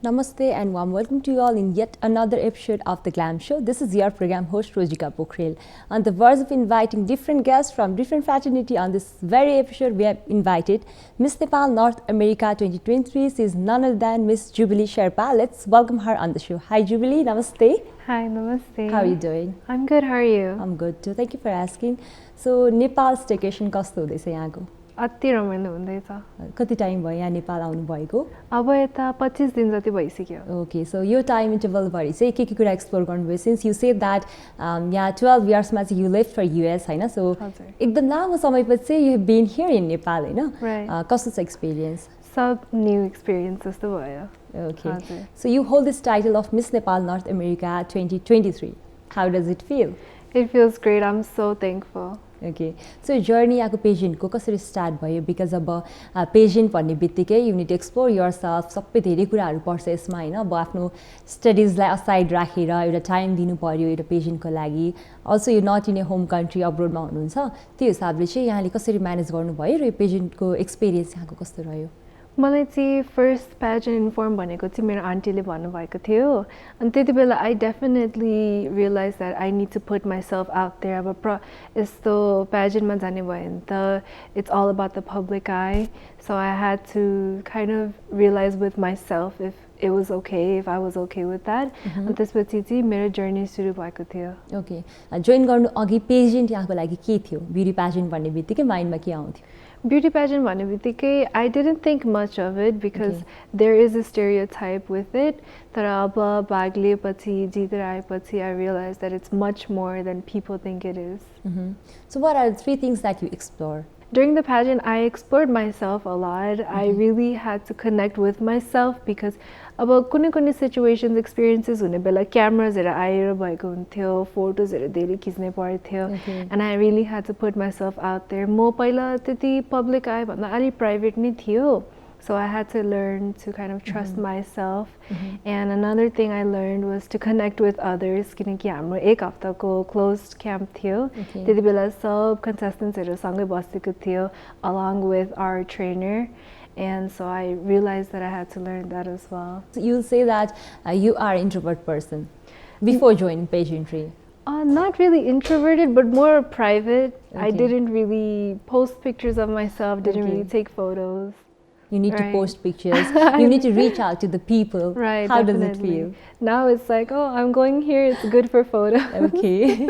Namaste and warm welcome to you all in yet another episode of the Glam Show. This is your program host Rojika Pokharel. On the verge of inviting different guests from different fraternity, on this very episode we have invited Miss Nepal North America 2023. She is none other than Miss Jubilee Sherpa. Let's welcome her on the show. Hi Jubilee, namaste. Hi, namaste. How are you doing? I'm good, how are you? I'm good too. Thank you for asking. So Nepal staycation कस्तो हुँदैछ यहाँको? अति रमाइलो हुँदैछ। कति time भयो यहाँ नेपाल आउनु भएको? अब यता 25 दिन जति भइसक्यो। Okay, so यो टाइम इन्टरभल भरि चाहिँ के कुरा एक्सप्लोर गर्नुभयो since you said that यहाँ 12 years मा चाहिँ you left for US Hahn, so एकदम लामो समयपछि चाहिँ you have been here in Nepal हैन? कस्तो छ एक्सपिरियन्स? सब न्यू एक्सपिरियन्स जस्तो भयो। Okay, so you hold this title of Miss Nepal North America 2023. How does it feel? It feels great. I'm so thankful. Okay, so journey यहाँको पेजेन्टको कसरी start भयो? Because अब pageant भन्ने बित्तिकै you need to explore yourself, सबै धेरै कुराहरू पर्छ यसमा हैन। अब आफ्नो स्टडिजलाई असाइड राखेर एउटा टाइम दिनु पर्यो एउटा पेजेन्टको लागि। अल्सो यो नट इन ए होम कन्ट्री अब्रोडमा हुनुहुन्छ, त्यो हिसाबले चाहिँ यहाँले कसरी म्यानेज गर्नुभयो र यो पेजेन्टको एक्सपिरियन्स यहाँको कस्तो रह्यो? मलाई चाहिँ फर्स्ट पेजेन्ट इन्फर्म भनेको चाहिँ मेरो आन्टीले भन्नुभएको थियो, अनि त्यति बेला I definitely realize that I need to put myself out there. अब यस्तो पेजेन्टमा जाने भयो भने त it's all about the public eye, so I had to kind of realize with myself if it was okay, if I was okay with that. अनि त्यसपछि चाहिँ मेरो जर्नी सुरु भएको थियो। ओके, जोइन गर्नु अघि पेजेन्ट यहाँको लागि के थियो? ब्युटी पेजेन्ट भन्ने बित्तिकै माइन्डमा के आउँथ्यो? Beauty pageant भन्ने बित्तिकै I didn't think much of it because there is a stereotype with it. तर अब भाग लिएपछि जितेर आएपछि I realized that it's much more than people think it is. So what are the 3 things that you explore? During the pageant, I explored myself a lot. I really had to connect with myself because अब कुनै situations, experiences हुने बेला क्यामेराजहरू आएर भएको हुन्थ्यो, फोटोजहरू धेरै खिच्ने पर्थ्यो, and I really had to put myself out there. म पहिला त्यति पब्लिक आए भन्दा अलि प्राइभेट नै थियो, so I had to learn to kind of trust myself. And another thing I learned was to connect with others किनकि हाम्रो एक हप्ताको closed camp थियो, त्यति बेला सब contestants सँगै बसेको थियो along with our trainer. And so I realized that I had to learn that as well. So you'll say that you are an introvert person before joining pageantry. Not really introverted, but more private. I didn't really post pictures of myself, didn't really take photos. You need to post pictures. You need to reach out to the people. Right. How definitely. does it feel? Now it's like, oh, I'm going here. It's good for photo. Okay.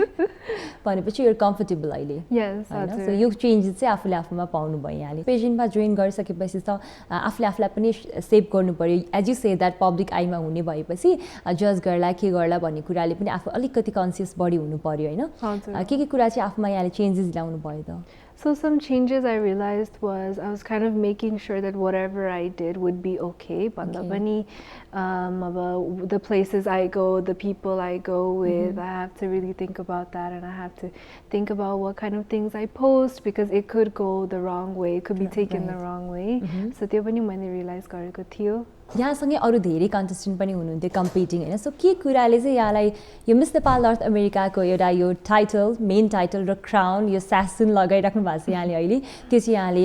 भनेपछि you're comfortable अहिले. Yes, that's right. So yo changes चाहिँ आफूले आफूमा पाउनु भयो यहाँले। पेजेन्टमा join गरिसकेपछि त आफूले आफूलाई पनि सेभ गर्नु पर्यो। As you say that public आईमा हुने भएपछि जज गर्ला के गर्ला भन्ने कुराले पनि आफू अलिकति कन्सियस बढी हुनु पर्यो हैन? के कुरा चाहिँ आफूमा यहाँले चेन्जेस ल्याउनु भयो त? So some changes I realized was I was kind of making sure that whatever I did would be okay. Banda pani, the places I go, the people I go with, I have to really think about that, and I have to think about what kind of things I post because it could go the wrong way, it could be taken the wrong way. So त्यो पनि मैले realize गरेको थियो। यहाँसँगै अरू धेरै contestant पनि हुनुहुन्थ्यो competing हैन, सो के कुराले चाहिँ यहाँलाई यो मिस नेपाल नर्थ अमेरिकाको एउटा यो टाइटल, मेन टाइटल र क्राउन, यो स्यासुन लगाइराख्नु भएको छ यहाँले अहिले, त्यो चाहिँ यहाँले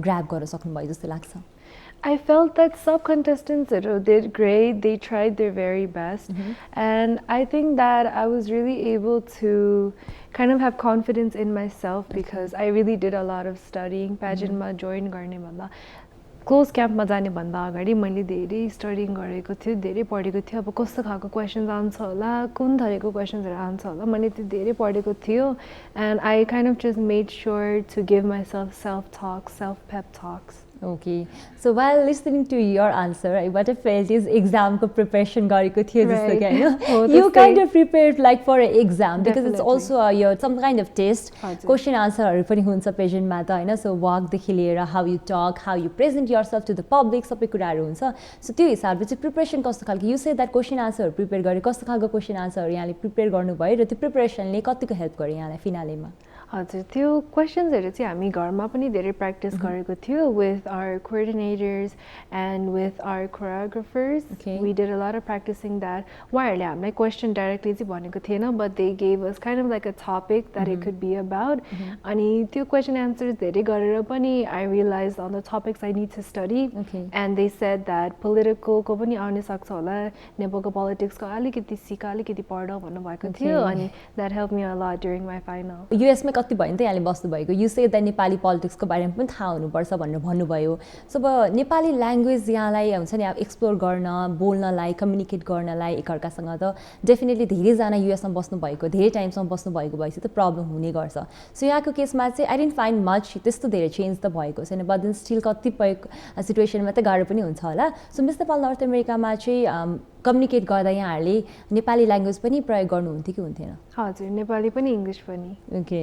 ग्र्याब गर्न सक्नुभयो जस्तो लाग्छ? I felt that sub-contestants did great. They tried their very best. And I think that I was really able to kind of have confidence in myself because I really did a lot of studying. Pageant ma join गर्ने भन्दा close क्याम्पमा जाने भन्दा अगाडि मैले धेरै studying गरेको थिएँ, धेरै पढेको थिएँ। अब कस्तो खालको क्वेसन्स आउँछ होला, कुन थरीको क्वेसन्सहरू आउँछ होला, मैले त्यो धेरै पढेको थियो। And I kind of just made sure to give myself self talks, self pep talks. Okay, so while listening to your answer, what I felt is exam ko preparation gareko thiyo jasto ke haina. You kind of prepared like for an exam because it's also your some kind of test. Question answer haru pani huncha pageant ma ta haina. So walk dekhi liera how you talk, how you present yourself to the public, sabai kuraharu huncha. So त्यो हिसाबले चाहिँ preparation कस्तो खालको, you say that question answer prepare गरे, कस्तो खालको question answer यहाँले prepare गर्नु भयो र त्यो प्रिपरेसनले कतिको हेल्प गर्यो यहाँलाई फिनालेमा? हजुर त्यो क्वेशन्सहरु चाहिँ हामी घरमा पनि धेरै प्र्याक्टिस गरेको थियो with our coordinators and with our choreographers. We did a lot of practicing that. उहाँहरुले हामीलाई क्वेशन डाइरेक्टली चाहिँ भनेको थिएन, but they gave us kind of like a topic that it could be about. अनि त्यो question answers धेरै गरेर पनि I realized on the topics I need to study. And they said that political को पनि आउन सक्छ होला, नेपालको politics को अलिकति सिक अलिकति पढ भन्नु भएको थियो, अनि that helped me a lot during my final. US मा कति भयो नि त यहाँले बस्नु भएको, यु से द नेपाली पोलिटिक्स को बारेमा पनि थाहा हुनुपर्छ भनेर भन्नुभयो. सो अब नेपाली ल्याङ्ग्वेज यहाँलाई हुन्छ नि अब एक्सप्लोर गर्न, बोल्नलाई, कम्युनिकेट गर्नलाई एकअर्कासँग त डेफिनेटली धेरैजना युएसमा बस्नु भएको, धेरै टाइमसम्म बस्नु भएको भएपछि त प्रब्लम हुने गर्छ. सो यहाँको केसमा चाहिँ आई डिडन्ट फाइन्ड मच त्यस्तो धेरै चेन्ज त भएको छैन, बट देन स्टिल कतिपय सिचुएसनमा त गाह्रो पनि हुन्छ होला. सो मिस नेपाल नर्थ अमेरिकामा चाहिँ कम्युनिकेट गर्दा यहाँहरूले नेपाली ल्याङ्ग्वेज पनि प्रयोग गर्नुहुन्थ्यो कि हुन्थेन? हजुर, नेपाली पनि इङ्ग्लिस पनि. ओके.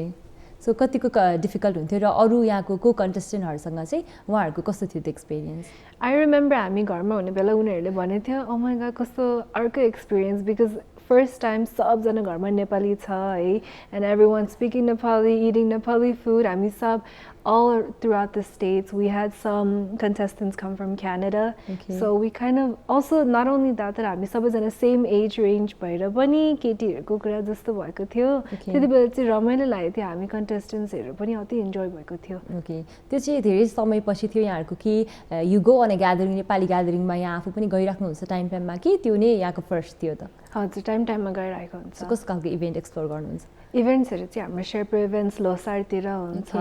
सो कतिको डिफिकल्ट हुन्थ्यो र अरू यहाँको को कन्टेस्टेन्टहरूसँग चाहिँ उहाँहरूको कस्तो थियो त्यो एक्सपिरियन्स? आई रिमेम्बर हामी घरमा हुने बेला उनीहरूले भनेको थियो ओ माइ गॉड कस्तो अर्को एक्सपिरियन्स, बिकज फर्स्ट टाइम सबजना घरमा नेपाली छ है, end everyone speaking Nepali, eating Nepali food. हामी सब all throughout the states. We had some contestants come from Canada. So we kind of also not only that हामी सबैजना सेम एज रेन्ज भएर पनि केटीहरूको कुरा जस्तो भएको थियो. त्यति बेला चाहिँ रमाइलो लागेको थियो, हामी कन्टेस्टेन्ट्सहरू पनि अति इन्जोय भएको थियो. ओके. त्यो चाहिँ धेरै समयपछि थियो यहाँहरूको कि यु गो अन अ ग्यादरिङ, नेपाली ग्यादरिङमा यहाँ आफू पनि गइराख्नुहुन्छ टाइममा कि त्यो नै यहाँको फर्स्ट थियो त? हजुर, टाइममा गइरहेको हुन्छ. कस्तो खालको इभेन्ट एक्सप्लोर गर्नुहुन्छ? इभेन्ट्सहरू चाहिँ हाम्रो शेर्पा इभेन्ट्स लोसारतिर हुन्छ,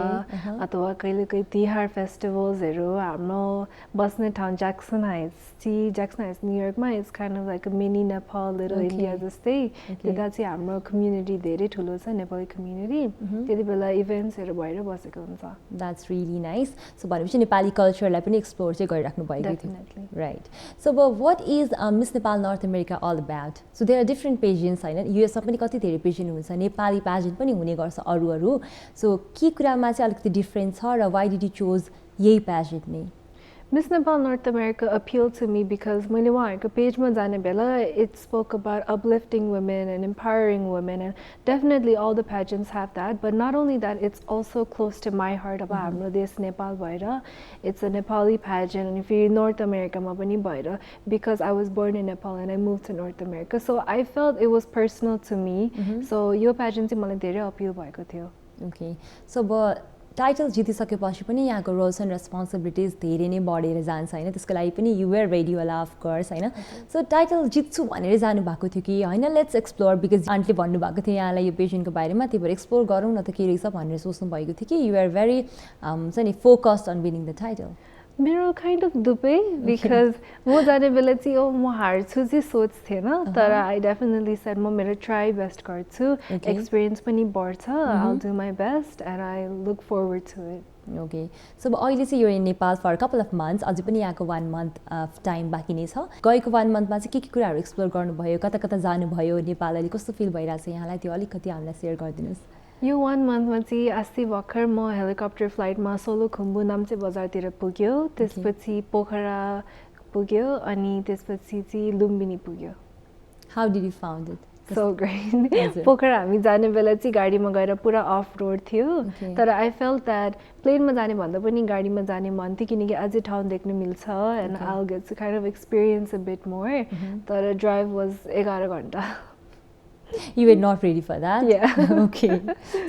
अथवा कहिले कहिले तिहार फेस्टिभल्सहरू. हाम्रो बस्ने ठाउँ ज्याक्सन हाइट्स न्युयोर्कमा it's kind of like a mini Nepal, little India जस्तै. त्यता चाहिँ हाम्रो कम्युनिटी धेरै ठुलो छ, नेपाली कम्युनिटी. त्यति बेला इभेन्ट्सहरू भएर बसेको हुन्छ. That's really nice. सो भनेपछि नेपाली कल्चरलाई पनि एक्सप्लोर चाहिँ गरिराख्नु भएको थियो. राइट. सो अब what is Miss Nepal North America all about? So there are different pageants होइन, युएसमा पनि कति धेरै पेजेन्ट हुन्छ, नेपाली pageant पनि हुने गर्छ अरू. सो के कुरामा चाहिँ अलिकति डिफ्रेन्ट छ र वाइ डिड यु चोज यही pageant नै? Miss Nepal North America appealed to me because मैले उहाँहरूको पेजमा जाने बेला it spoke about uplifting women and empowering women, and definitely all the pageants have that, but not only that, it's also close to my heart. अब हाम्रो देश नेपाल भएर it's a Nepali pageant, and if you're North America मा पनि भएर, because I was born in Nepal and I moved to North America, so I felt it was personal to me. So yo pageant चाहिँ मलाई धेरै appeal भएको थियो. Okay. So title जितिसकेपछि पनि यहाँको रोल्स एन्ड रेस्पोन्सिबिलिटिज धेरै नै बढेर जान्छ होइन, त्यसको लागि पनि यु वेयर रेडी होला अफ कोर्स होइन. सो टाइटल जित्छु भनेर जानुभएको थियो कि होइन लेट्स एक्सप्लोर, बिकज आन्टीले भन्नुभएको थियो यहाँलाई यो पेजेन्टको बारेमा, त्यही भएर एक्सप्लोर गरौँ न त के रहेछ भनेर सोच्नु भएको थियो कि यु आर भेरी हुन्छ नि focused on winning the title? मेरो काइन्ड अफ दुवै, बिकज म जाने बेला चाहिँ म हार्छु चाहिँ सोच थिएन, तर आई डेफिनेटली सेड म मेरो ट्राई बेस्ट गर्छु, एक्सपिरियन्स पनि बढ्छ, I will do my best and I look forward to it. Okay. So अहिले चाहिँ यो इन नेपाल फर कपाल अफ मन्थ्स, अझै पनि यहाँको 1 month टाइम बाँकी नै छ. गएको 1 monthमा चाहिँ के कुराहरू एक्सप्लोर गर्नुभयो, कता कता जानुभयो, नेपाल अहिले कस्तो फिल भइरहेको छ यहाँलाई, त्यो अलिकति हामीलाई सेयर गरिदिनुहोस्. यो 1 monthमा चाहिँ अस्ति भर्खर म हेलिकप्टर फ्लाइटमा सोलो खुम्बु नाम्चे बजारतिर पुग्यो, त्यसपछि पोखरा पुग्यो, अनि त्यसपछि चाहिँ लुम्बिनी पुग्यो. How did you found it? So great. पोखरा हामी जाने बेला चाहिँ गाडीमा गएर पुरा अफ रोड थियो, तर आई फेल्ट द्याट प्लेनमा जाने भन्दा पनि गाडीमा जाने मन थियो, किनकि अझै ठाउँ देख्न मिल्छ and I will get to kind of experience a bit more. तर ड्राइभ वाज 11 घन्टा. You were not ready for that? Yeah. Okay.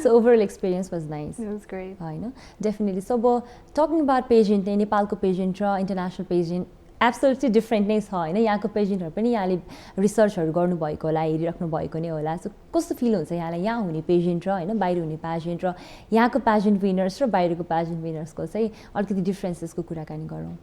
So overall experience was nice. It was great. I know. Definitely. So talking about pageant, Nepalko pageant र international pageant absolutely different नै छ होइन. यहाँको पेजेन्टहरू पनि यहाँले रिसर्चहरू गर्नुभएको होला, हेरिराख्नु भएको नै होला. सो कस्तो फिल हुन्छ यहाँलाई यहाँ हुने पेजेन्ट र होइन बाहिर हुने पेजेन्ट र यहाँको पेजेन्ट विनर्स र बाहिरको पेजेन्ट विनर्सको चाहिँ अलिकति डिफ्रेन्सेसको कुराकानी गरौँ?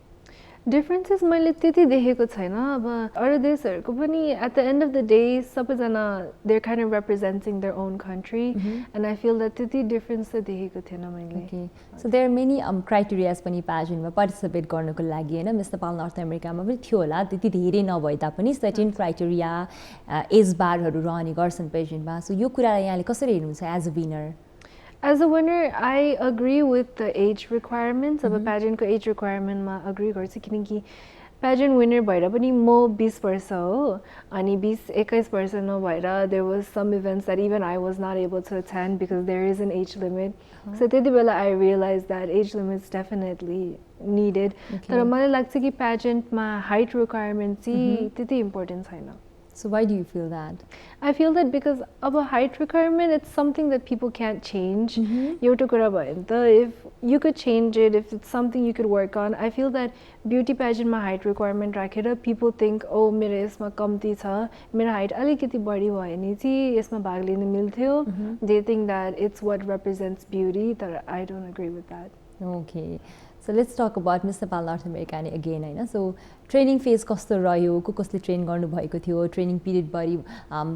डिफ्रेन्सेस मैले त्यति देखेको छैन. अब अरू देशहरूको पनि at the end of the day सबैजना they're kind of representing their own country, and I feel that त्यति डिफ्रेन्स त देखेको थिएन मैले. Okay. So there are many criterias पनि पेजेन्टमा पार्टिसिपेट गर्नको लागि होइन. मिस नेपाल नर्थ अमेरिकामा पनि थियो होला, त्यति धेरै नभए तापनि सर्टेन क्राइटेरिया एज बारहरू रहने गर्छन् पेजेन्टमा. सो यो कुरालाई यहाँले कसरी हेर्नुहुन्छ as a winner? As a winner, I agree with the age requirements. अब pageant को age requirement मा agree गर्छु, किनकि pageant winner bhaira pani mo 20 वर्ष हो अनि 20-21 वर्ष नभएर there was some events that even I was not able to attend because there is an age limit. So त्यति बेला I realized that age limit is definitely needed. तर मलाई लाग्छ कि pageant मा height requirement चाहिँ त्यति important छैन. So why do you feel that? I feel that because of a height requirement, it's something that people can't change. If you could change it, if it's something you could work on, I feel that beauty pageant ma height requirement rakera, people think, oh, मेरो यसमा कम्ती छ, मेरो height अलिकति बढी भयो नि चाहिँ यसमा भाग लिन मिल्थ्यो. They think that it's what represents beauty, but I don't agree with that. Okay. So let's talk about Miss Nepal North America again, Hahn. So training phase कस्तो रह्यो, कसले ट्रेन गर्नु भएको थियो, ट्रेनिङ पिरियड भरि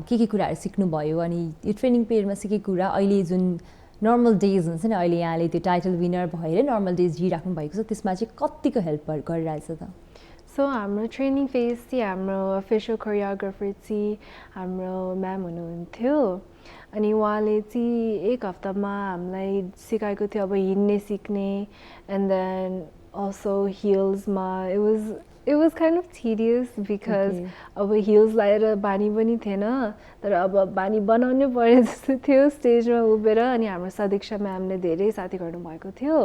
के कुराहरु सिक्नु भयो अनि यो ट्रेनिङ पिरियडमा सिकेको कुरा अहिले जुन नर्मल डेज हुन्छ नि अहिले यहाँले त्यो टाइटल विनर भएर नर्मल डेज जिराख्नु भएको छ त्यसमा चाहिँ कतिको हेल्प गरिरहेछ त? So हाम्रो ट्रेनिङ फेज चाहिँ हाम्रो अफिसियल कोरियोग्राफर चाहिँ हाम्रो म्याम हुनुहुन्थ्यो अनि उहाँले चाहिँ एक हप्तामा हामीलाई सिकाएको थियो अब हिँड्ने सिक्ने and then also heelsमा it was kind of tedious because अब heels लाएर बानी पनि थिएन तर अब बानी बनाउनै पर्यो जस्तो थियो स्टेजमा उभिएर अनि हाम्रो सदीक्षा म्यामले धेरै साथी गर्नु भएको थियो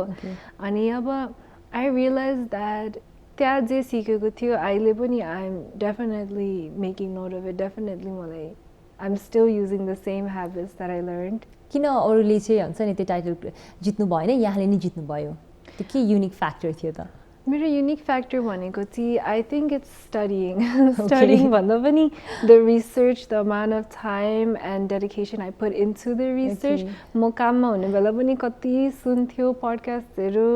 अनि अब I realized that त्यहाँ जे सिकेको थियो अहिले पनि I'm definitely making note of it, definitely मलाई I'm still using the same habits that I learned. किन अरूले चाहिँ हुन्छ नि त्यो टाइटल जित्नु भएन यहाँले नि जित्नु भयो त्यो के युनिक फ्याक्टर थियो त? मेरो युनिक फ्याक्टर भनेको चाहिँ I think it's studying. Studying भन्दा पनि the research, the amount of time and dedication I put into the research. म काममा हुने बेला पनि कति सुन्थ्यो पडकास्टहरु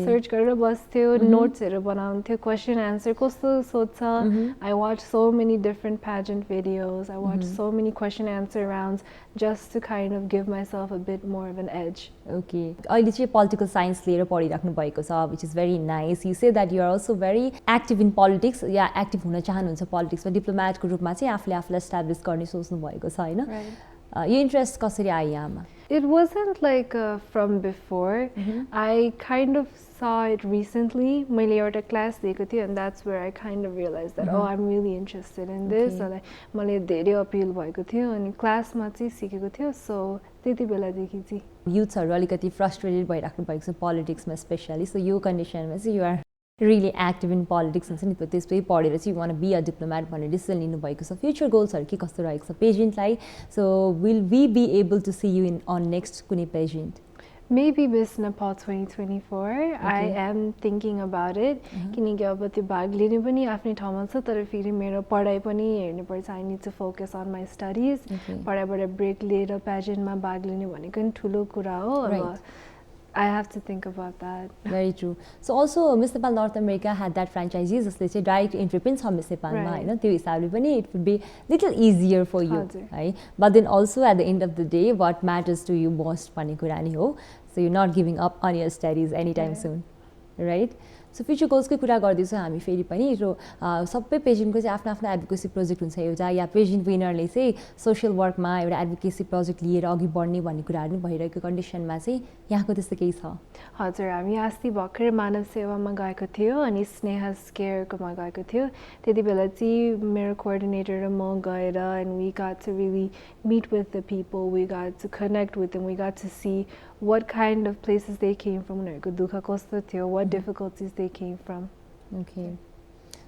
सर्च गरेर बस्थ्यो नोट्सहरु बनाउँथ्यो क्वेशन आन्सर कस्तो सोध्छ. I watched so many different pageant videos. I watched so many question answer rounds just to kind of give myself a bit more of an edge. Okay. अहिले चाहिँ political science लिएर पढिराख्नु भएको छ which is very nice. You say that you are also very active in politics. Yeah, active हुन चाहनुहुन्छ politics मा diplomat को रूपमा चाहिँ आफूले आफूलाई एस्टाब्लिश गर्ने सोच्नु भएको छ हैन? यो इन्ट्रेस्ट कसरी आयो यहाँमा? It wasn't like from before. I kind of saw it recently. मैले एउटा क्लास दिएको थियो and that's where I kind of realized that oh I'm really interested in this. अनि मलाई धेरै अपील भएको थियो अनि क्लासमा चाहिँ सिकेको थियो सो त्यति बेलादेखि चाहिँ युथहरु अलिकति फ्रस्ट्रेटेड भइराख्नु भएको छ पोलिटिक्समा स्पेशली सो यो कन्डिसनमा चाहिँ you are really active in politics हुन्छ नि त्यसपछि पढेर चाहिँ you want to be a diplomat भन्ने डिसिजन लिनु भएको छ फ्युचर गोल्सहरु के कस्तो रहेको छ पेजेन्टलाई सो will we be able to see you in on next कुनै pageant? Maybe Miss Nepal 2024. I am thinking about it. किनकि अब त्यो भाग लिने पनि आफ्नै ठाउँमा छ तर फेरि मेरो पढाइ पनि हेर्नु पर्छ. I need to focus on my studies. पढाइबाट ब्रेक लिएर पेजेन्टमा भाग लिने भनेको नि ठुलो कुरा हो. I have to think about that. Very true. So also Miss Nepal North America had that franchises जसले चाहिँ डाइरेक्ट एन्ट्री पनि छ मिस नेपालमा हैन त्यो हिसाबले पनि it would be little easier for you है but then also at the end of the day what matters to you most भन्ने कुरा नि हो so you're not giving up on your studies anytime soon right so future गोल्सकै कुरा गर्दैछौँ हामी फेरि पनि र सबै पेजेन्टको चाहिँ आफ्नो आफ्नो एडभोकेसी प्रोजेक्ट हुन्छ एउटा या पेजेन्ट विनरले चाहिँ सोसियल वर्कमा एउटा एडभोकेसी प्रोजेक्ट लिएर अघि बढ्ने भन्ने कुराहरू पनि भइरहेको कन्डिसनमा चाहिँ यहाँको त्यस्तो केही छ? हजुर हामी अस्ति भर्खर मानव सेवामा गएको थियो अनि स्नेहा स्केयरकोमा गएको थियो त्यति बेला चाहिँ मेरो कोअर्डिनेटर र म गएर and we got to really meet with the people, we got to connect with them, we got to see what kind of places they came from उनीहरूको दुःख कस्तो थियो, what difficulties they came from. Okay.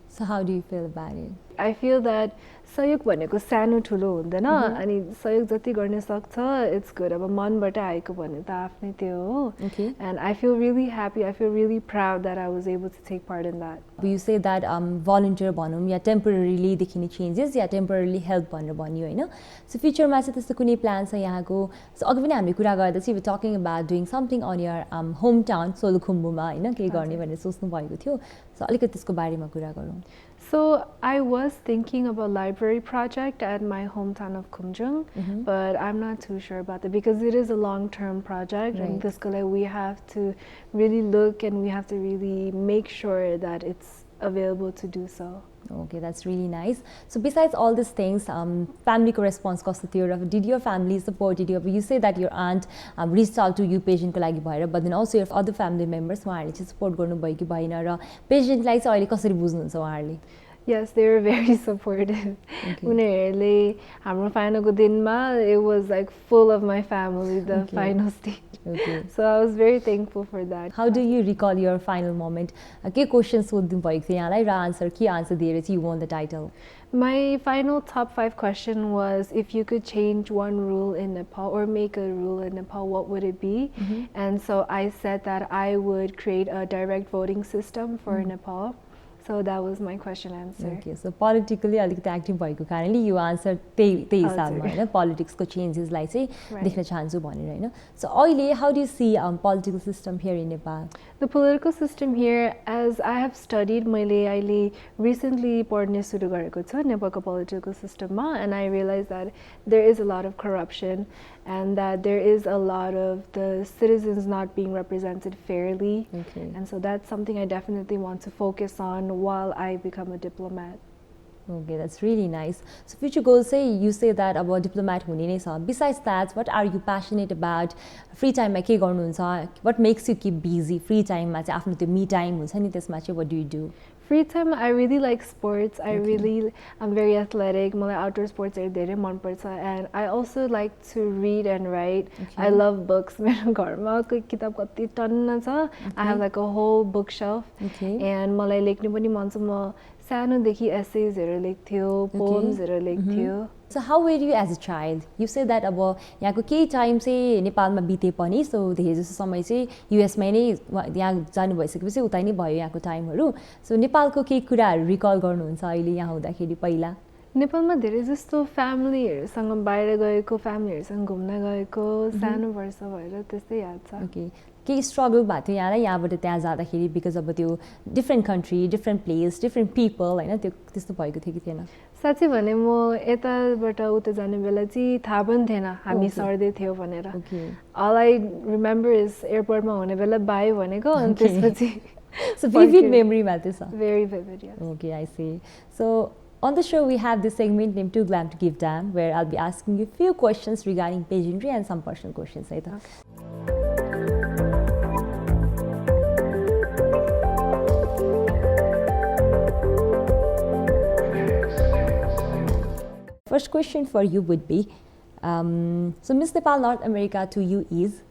So how do you feel about it? I feel that सहयोग भनेको सानो ठुलो हुँदैन अनि सहयोग जति गर्न सक्छ it's good. अब मनबाट आएको भने त आफ्नै त्यो हो. And I feel really happy, I feel really proud that I was able to take part in that. You say that volunteer भनौँ या temporarily देखिने changes या temporarily help भनेर भन्यो हैन? So futureमा चाहिँ त्यस्तो कुनै प्लान छ यहाँको? So अघि पनि हामीले कुरा गर्दा चाहिँ we talking about doing something on your hometown सोलुखुम्बुमा हैन के गर्ने भनेर सोच्नु भएको थियो. So अलिकति त्यसको बारेमा कुरा गरौँ. So I was thinking of a library project at my hometown of Kumjung, but I'm not too sure about that because it is a long-term project and this we have to really look and we have to really make sure that it's available to do so. Okay, that's really nice. So besides all these things, family response कस्तो थियो? Did your family support you? You say that your aunt reached out to you pageant को लागि भएर, but then also your other family members उहाँहरूले चाहिँ support गर्नुभयो कि भएन र pageant लाई चाहिँ अहिले कसरी बुझ्नुहुन्छ उहाँहरूले? Yes, they were very supportive. उनीहरूले हाम्रो फाइनलको दिनमा it was like full of my family, the final stage. Okay. So I was very thankful for that. How do you recall your final moment? के questions सोध्नु भएको थियो यहाँलाई र answer के answer दिएर चाहिँ you won the title? My final top 5 question was, if you could change one rule in Nepal or make a rule in Nepal, what would it be? And so I said that I would create a direct voting system for Nepal. So that was my question answer. Okay, so politically अलिकति active भएको कारणले you answer त्यही हिसाबमा हैन politics को changes लाई चाहिँ देख्न चाहन्छु भनेर हैन. So अहिले how do you see political system here in Nepal? The political system here, as I have studied, मैले अहिले recently पढ्ने सुरु गरेको छु नेपालको political system मा, and I realized that there is a lot of corruption and that there is a lot of the citizens not being represented fairly. Okay. And so that's something I definitely want to focus on while I become a diplomat. Okay, that's really nice. So future goals say you say that about diplomat हुने नै छ. Besides that, what are you passionate about? Free time मा के गर्नुहुन्छ? What makes you keep busy? Free time मा चाहिँ आफ्नो त्यो me time हुन्छ नि त्यसमा चाहिँ what do you do? Free time, I really like sports. I'm very athletic. मलाई outdoor sports are धेरै मन पर्छ, and I also like to read and write. I love books. मेरो घरमा किताब कति टन्न छ. I have like a whole bookshelf. And मलाई लेख्नु पनि मन छ. म सानोदेखि essaysहरू लेख्थ्यो, poemsहरू लेख्थ्यो. So how were you as a child? You say that अब यहाँको केही टाइम चाहिँ नेपालमा बिते पनि, so धेरै जसो समय चाहिँ US मै नै यहाँ जानु भइसकेपछि उतै नै भयो यहाँको टाइमहरू. So नेपालको केही कुराहरू रिकल गर्नुहुन्छ अहिले यहाँ हुँदाखेरि पहिला? नेपालमा धेरै जस्तो फ्यामिलीहरूसँग बाहिर गएको, फ्यामिलीहरूसँग घुम्न गएको, सानो वर्ष भएर त्यस्तै याद छ. Okay. केही स्ट्रगल भएको थियो यहाँलाई यहाँबाट त्यहाँ जाँदाखेरि बिकज अब त्यो different country, different place, different people हैन त्यो त्यस्तो भएको थियो कि थिएन? साँच्चै भने म यताबाट उता जाने बेला चाहिँ थाहा पनि थिएन हामी सर्दै थियो भनेर. All I remember is एयरपोर्टमा हुने बेला बाई भनेको अनि त्यसपछि So vivid memory मा त्यो छ. Very vivid, yes. Okay, I see. So on the show we have this segment named Too Glam to Give Damn, where I'll be asking you a few questions regarding pageantry and some personal questions. है त? First question for you would be, so Miss Nepal North America to you is?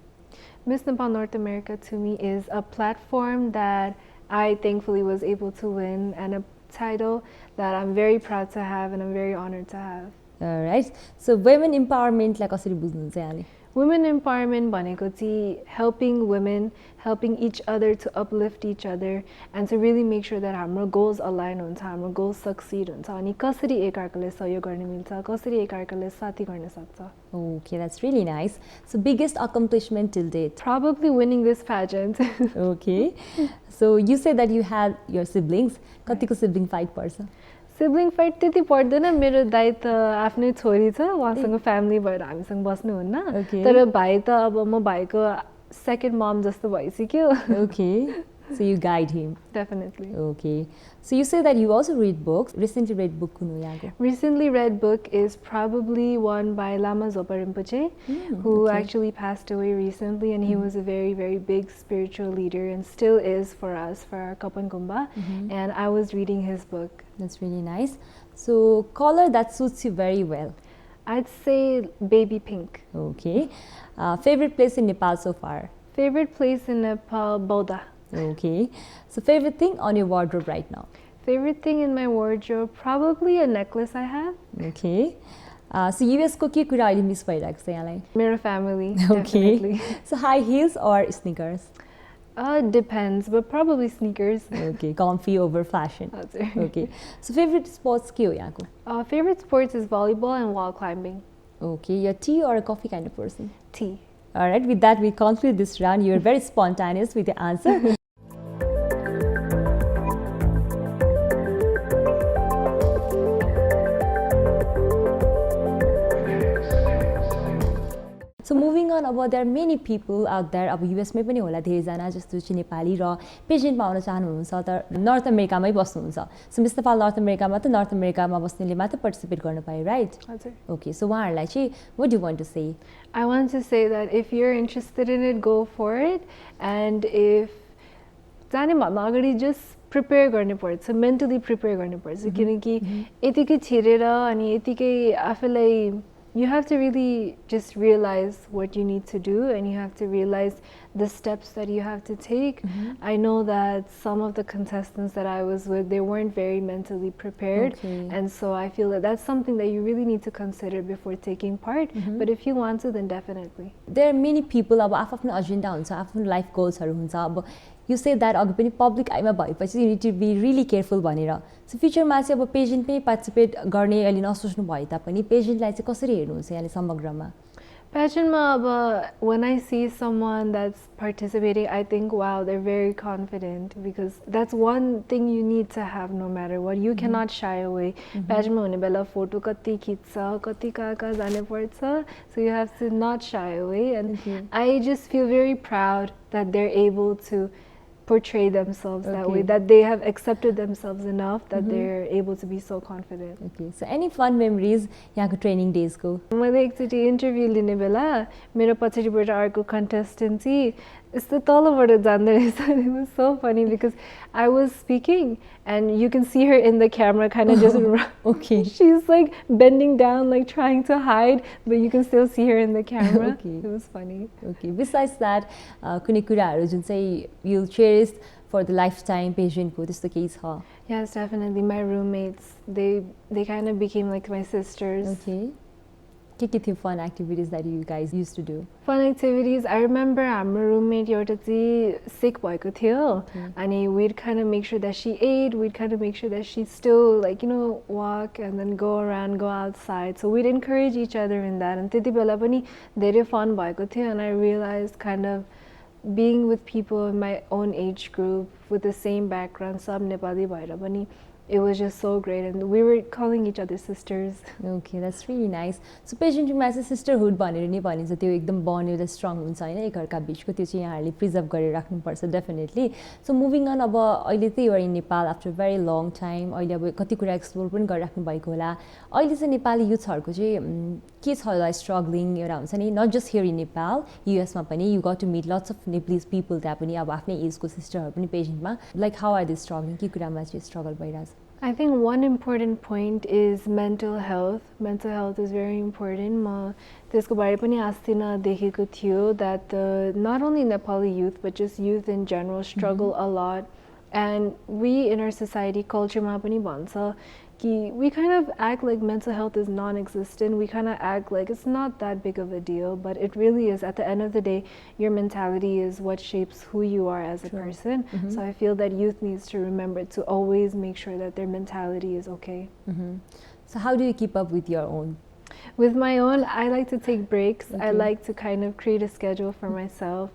Miss Nepal North America to me is a platform that I thankfully was able to win, and a title that I'm very proud to have and I'm very honored to have. Alright, so women empowerment like कसरी बुझ्नुहुन्छ यहाँले? Women empowerment भनेको चाहिँ helping women, helping each other to uplift each other and to really make sure that हाम्रो goals align हुन्छ, हाम्रो goals succeed हुन्छ अनि कसरी एकअर्काले सहयोग गर्न मिल्छ, कसरी एकअर्काले साथी गर्न सक्छ. Okay, that's really nice. So biggest accomplishment till date? Probably winning this pageant. Okay. So you say that you had your siblings. कतिको sibling fight पर्छ? Sibling fight त्यति पर्दैन. मेरो दाइ त आफ्नै छोरी छ, उहाँसँग फ्यामिली भएर हामीसँग बस्नुहुन्न. तर भाइ त अब म भाइको second mom जस्तो भइसक्यो. Okay. So you guide him. Definitely. Okay. So you say that you also read books. Recently read book कुन हो यहाँको? Recently read book is probably one by Lama Zopa Rinpoche, who actually passed away recently, and he was a very, very big spiritual leader and still is for us, for our Kapan Kumbha. And I was reading his book. That's really nice. So color that suits you very well? I'd say baby pink. Okay. Favorite place in Nepal so far? Favorite place in Nepal, Bodha. Okay. So favorite thing on your wardrobe right now? Favorite thing in my wardrobe, probably a necklace I have. Okay. So US को के कुरा अहिले miss भइरहेको छ यहाँलाई? मेरो family. Okay. Definitely. So high heels or sneakers? Depends, but probably sneakers. Okay, comfy over fashion. Okay. So favorite sports के हो यहाँको? Favorite sports is volleyball and wall climbing. Okay, you're tea or a coffee kind of person? Tea. All right, with that we conclude this round. You're very spontaneous with your answer. So moving on, अब there are many people out there, अब US मै पनि होला धेरैजना जस्तो चाहिँ नेपाली र पेजेन्टमा आउन चाहनुहुन्छ तर नर्थ अमेरिकामै बस्नुहुन्छ. सो मिस नेपाल नर्थ अमेरिकामा त नर्थ अमेरिकामा बस्नेले मात्र पार्टिसिपेट गर्न पायो, राइट? हजुर. ओके, सो उहाँहरूलाई चाहिँ what do you want to say? I want to say that if you're interested in it, go for it. And if जाने भन्दा अगाडि just prepare गर्ने पर्छ, mentally prepare गर्ने पर्छ किनकि यतिकै छिरेर अनि यतिकै आफूलाई you have to really just realize what you need to do and you have to realize the steps that you have to take. I know that some of the contestants that I was with, they weren't very mentally prepared. And so I feel that that's something that you really need to consider before taking part. But if you want to, then definitely. There are many people, अब आफ्नो agenda हुन्छ, आफ्नो life goalsहरू हुन्छ. अब you say that अघि पनि public आइमा भएपछि you need to be really careful भनेर. So फ्युचरमा चाहिँ अब पेजेन्टमै पार्टिसिपेट गर्ने अहिले नसोच्नु भए तापनि पेजेन्टलाई चाहिँ कसरी हेर्नुहुन्छ यहाँले समग्रमा? Pageantमा अब when I see someone that's participating, I think wow, they're very confident because that's one thing you need to have no matter what. You cannot shy away. Pageantमा हुने बेला फोटो कति खिच्छ, कति कहाँ जाने पर्छ. So you have to not shy away and I just feel very proud that they're able to portray themselves that way, that they have accepted themselves enough that they're able to be so confident. Okay, so any fun memories यहाँको training days को? मैले एकचोटि interview लिने बेला मेरो पछाडिबाट अर्को contestant चाहिँ यस्तो तलबाट जाँदै रहेछ. It was so funny because I was speaking and you can see her in the camera kind of just okay. She's like bending down like trying to hide but you can still see her in the camera. Okay. It was funny. Okay, besides that कुनै कुराहरू जुन चाहिँ you'll cherish for the lifetime pageant को त्यस्तो केही छ? Yes, definitely. My roommates, they kind of became like my sisters. Okay. के थियो fun activities that you guys used to do? Fun activities. I remember हाम्रो roommate एउटा चाहिँ sick भएको थियो अनि we'd kind of make sure that she ate, we'd kind of make sure that she still like you know walk and then go around, go outside. So we'd encourage each other in that. And त्यति बेला पनि धेरै fun भएको थियो and I realized kind of being with people in my own age group with the same background, सब नेपाली भएर पनि it was just so great and we were calling each other sisters. Okay, that's really nice. So पेजेन्टमा चाहिँ sisterhood भनेर नि भनिन्छ, त्यो एकदम bond एउटा strong हुन्छ हैन एकअर्का बीचको, त्यो चाहिँ यहाँहरूले प्रिजर्भ गरेर राख्नुपर्छ definitely. So moving on, अब अहिले चाहिँ you are in Nepal after a very long time. अहिले अब कति कुरा एक्सप्लोर पनि गरिराख्नु भएको होला. अहिले चाहिँ नेपाली युथहरुको चाहिँ के छ होला स्ट्रगलिङ एउटा हुन्छ नि, not just here in Nepal, US मा पनि you got to meet lots of Nepalese people त्यहाँ पनि अब आफ्नै एजको सिस्टरहरु पनि पेजेन्टमा. Like how are they struggling? के कुरामा चाहिँ struggle भइराछ? I think one important point is mental health. Mental health is very important. म त्यसको बारे पनि अस्ति न देखेको थियो that not only Nepali youth but just youth in general struggle a lot. And we in our society culture मा पनि भन्छ कि we kind of act like mental health is non-existent. We kind of act like it's not that big of a deal, but it really is. At the end of the day, your mentality is what shapes who you are as a person. So I feel that youth needs to remember to always make sure that their mentality is okay. So how do you keep up with your own? With my own, I like to take breaks. I like to kind of create a schedule for myself.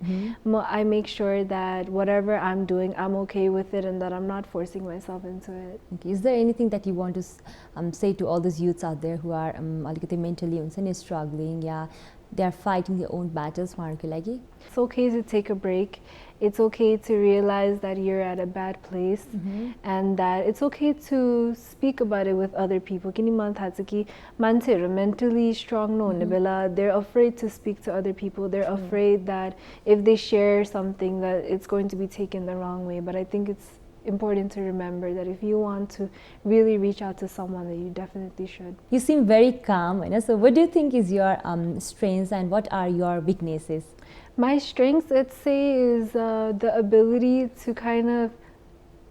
I make sure that whatever I'm doing, I'm okay with it and that I'm not forcing myself into it. Okay. Is there anything that you want to say to all those youths out there who are mentally struggling, yeah, they are fighting their own battles? It's okay to take a break. It's okay to realize that you're at a bad place and that it's okay to speak about it with other people. Mentally strong they're afraid to speak to other people. They're afraid that if they share something that it's going to be taken the wrong way. But I think it's important to remember that if you want to really reach out to someone, that you definitely should. You seem very calm. So what do you think is your strengths and what are your weaknesses? My strengths, let's say, is the ability to kind of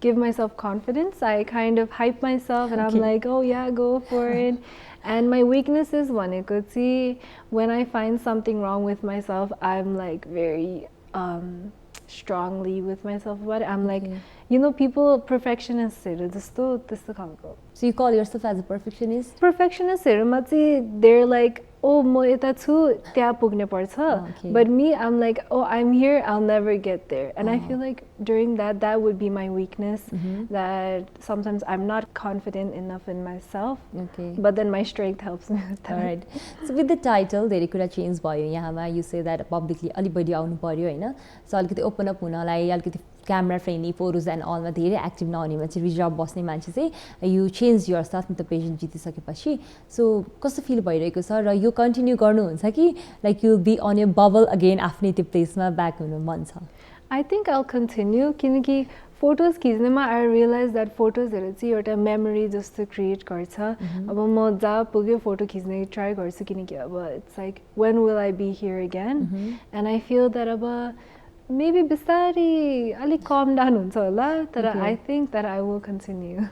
give myself confidence. I kind of hype myself and I'm like, oh yeah, go for it. And my weakness is when I find something wrong with myself, I'm like very strongly with myself about it. I'm like, you know, people perfectionists so you call yourself as a perfectionist? Perfectionists, they're like oh म यता छु त्यहाँ पुग्ने पर्छ, but me I'm like, oh I'm here, I'll never get there. And I feel like during that would be my weakness, that sometimes I'm not confident enough in myself, but then my strength helps me with that. Alright. So with the title धेरै कुरा change भयो यहाँमा, you say that publicly अलि बढी आउनु पर्यो हैन, so अलिकति open up हुनलाई अलिकति क्यामेरा फ्रेन्डली फोटोज एन्ड अलमा धेरै एक्टिभ नहुने मान्छे, रिजर्भ बस्ने मान्छे चाहिँ यु चेन्ज युर सेल्फ त पेजेन्ट जितिसकेपछि, सो कस्तो फिल भइरहेको छ र यो कन्टिन्यू गर्नुहुन्छ कि like you be on your bubble again आफ्नै त्यो प्लेसमा ब्याक हुनु मन छ? I think I'll continue किनकि फोटोज खिच्नेमा I realized that फोटोजहरू चाहिँ एउटा मेमोरी जस्तो क्रिएट गर्छ. अब म जहाँ पुग्यो फोटो खिच्ने ट्राई गर्छु किनकि अब it's like when will I be here again, and I feel that अब maybe बिस्तारै अलिक calm down हुन्छ होला, तर I think that I will continue.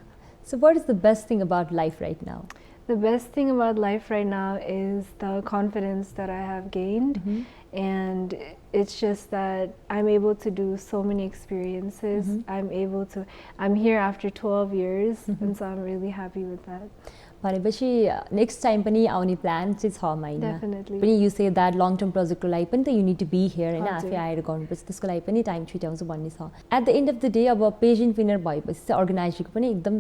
So what is the best thing about life right now? The best thing about life right now is the confidence that I have gained, and it's just that I'm able to do so many experiences. I'm here after 12 years, and so I'm really happy with that. भनेपछि next time पनि आउने plan चाहिँ छ महिना पनि. यु say that long term प्रोजेक्टको लागि पनि त you need to be here होइन, आफै आएर गर्नुपर्छ, त्यसको लागि पनि टाइम छुट्याउँछु भन्ने छ. Eight the end of the day अब पेजेन्ट विनर भएपछि चाहिँ अर्गनाइजरको पनि एकदम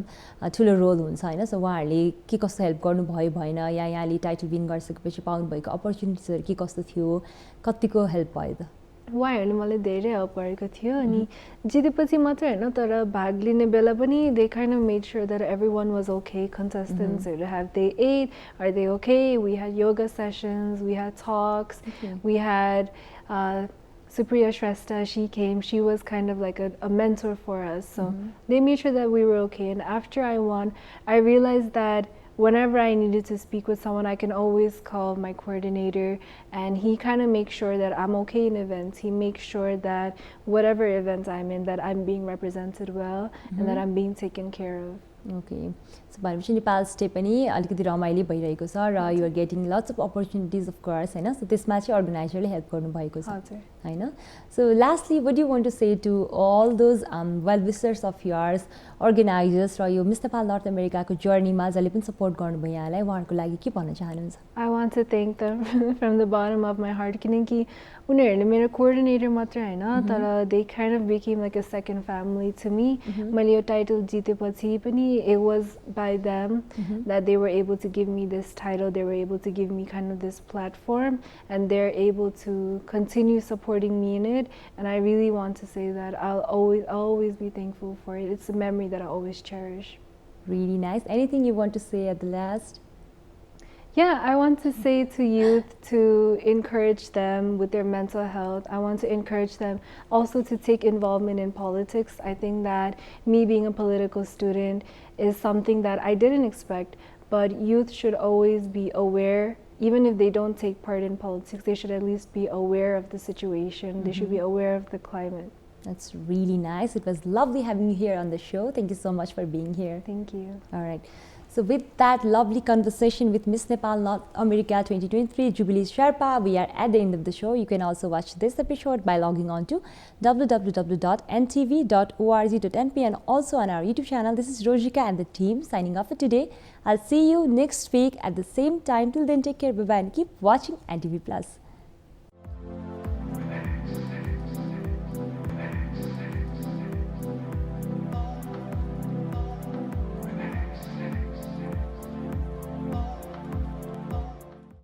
ठुलो रोल हुन्छ होइन, सो उहाँहरूले के कस्तो हेल्प गर्नुभयो भएन, या यहाँले टाइटल विन गरिसकेपछि पाउनुभएको अपर्च्युनिटिजहरू के कस्तो थियो, कतिको हेल्प भयो त? उहाँहरूले मलाई धेरै हेल्प गरेको थियो, अनि जितेपछि मात्रै होइन तर भाग लिने बेला पनि they kind of made sure that everyone was okay. Contestants, have they ate, are they okay? We had yoga sessions, we had talks, we had Supriya Shrestha, she came, she was kind of like a mentor for us, so they made sure that we were okay. And after I won, I realized that whenever I needed to speak with someone, I can always call my coordinator, and he kind of makes sure that I'm okay in events. He makes sure that whatever events I'm in, that I'm being represented well, and that I'm being taken care of. Okay. So भनेपछि Nepal stay पनि अलिकति रमाइलो भइरहेको छ र you are getting lots of opportunities of course होइन, so त्यसमा चाहिँ अर्गनाइजरले हेल्प गर्नुभएको छ होइन. So lastly what do you want to say to all those well wishers of yours, organisers र यो मिस नेपाल नर्थ अमेरिकाको जर्नीमा जसले पनि सपोर्ट गर्नुभयो यहाँलाई, उहाँहरूको लागि के भन्न चाहनुहुन्छ? I want to thank them from the bottom of my heart किनकि उनीहरूले मेरो कोअर्डिनेटर मात्र हैन तर they kind of became like a second family to me. मैले यो टाइटल जितेपछि पनि it was by them that they were able to give me this title, they were able to give me kind of this platform, and they're able to continue supporting me in it, and I really want to say that I'll always be thankful for it. It's a memory that I always cherish. Really nice. Anything you want to say at the last? Yeah, I want to say to youth to encourage them with their mental health. I want to encourage them also to take involvement in politics. I think that me being a political student is something that I didn't expect, but youth should always be aware. Even if they don't take part in politics, they should at least be aware of the situation. They should be aware of the climate. That's really nice. It was lovely having you here on the show. Thank you so much for being here. Thank you. All right. So with that lovely conversation with Miss Nepal North America 2023 Jubilee Sherpa, we are at the end of the show. You can also watch this episode by logging on to www.ntv.org.np and also on our YouTube channel. This is Rojika and the team signing off for today. I'll see you next week at the same time. Till then, take care, bye-bye, and keep watching NTV+.